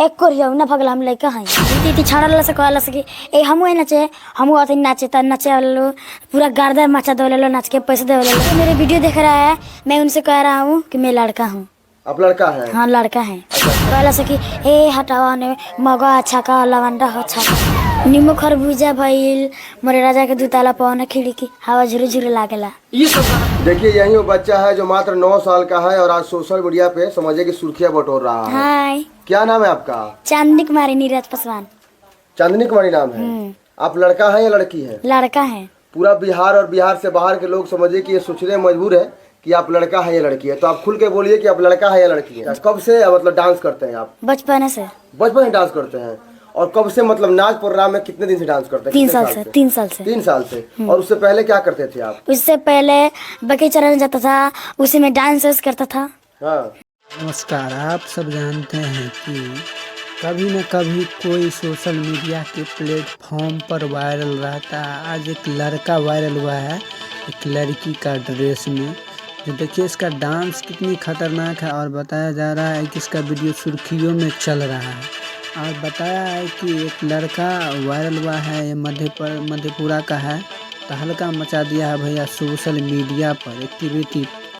एक कोरिया ना भगला हम लइका हई दीदी छाड़ल से कहला से कि ए हमहू है नाचे हमहू अथी नाचे त नाचे वाले पूरा गर्दा मचा देवे लो नाच के पैसे देवे लो। मेरे वीडियो देख रहा है, मैं उनसे कह रहा हूँ कि मैं लड़का हूँ। आप लड़का है? हाँ लड़का है। कहला से कि ए हटावा ने मगा अच्छा का लवंडा अच्छा का नींबू खरबूजा भइल मोरे राजा के दूताला पवन खिड़की हवा झुरु झुरु लागेला। ये सब देखिए, यही वो बच्चा है जो मात्र 9 साल का है और आज सोशल मीडिया पे समझिए कि सुर्खियां बटोर रहा है। हाय, क्या नाम है आपका? चांदनी कुमारी नीरज पासवान। चांदनी कुमारी नाम है। आप लड़का है या लड़की है? लड़का है। पूरा बिहार और बिहार से बाहर के लोग समझिए कि ये सोचने मजबूर है कि आप लड़का है या लड़की है। तो आप खुल के बोलिए कि आप लड़का है या लड़की है। कब से मतलब डांस करते हैं आप? बचपन से। बचपन से डांस करते हैं। और कब से मतलब नाच प्रोग्राम में कितने दिन से डांस करते हैं? 3 साल से। 3 साल से। 3 साल से। और उससे पहले क्या करते थे आप? उससे पहले बकरी चराने जाता था, उसी में डांस करता था। हाँ। नमस्कार। आप सब जानते हैं कि कभी न कभी कोई सोशल मीडिया के प्लेटफॉर्म पर वायरल रहता है। आज एक लड़का वायरल हुआ है एक लड़की का ड्रेस में। जो देखिए इसका डांस कितनी खतरनाक है और बताया जा रहा है कि इसका वीडियो सुर्खियों में चल रहा है। और बताया है कि एक लड़का वायरल हुआ है, ये मधेपुरा का है। तहलका मचा दिया है भैया सोशल मीडिया पर। एक्टिविटी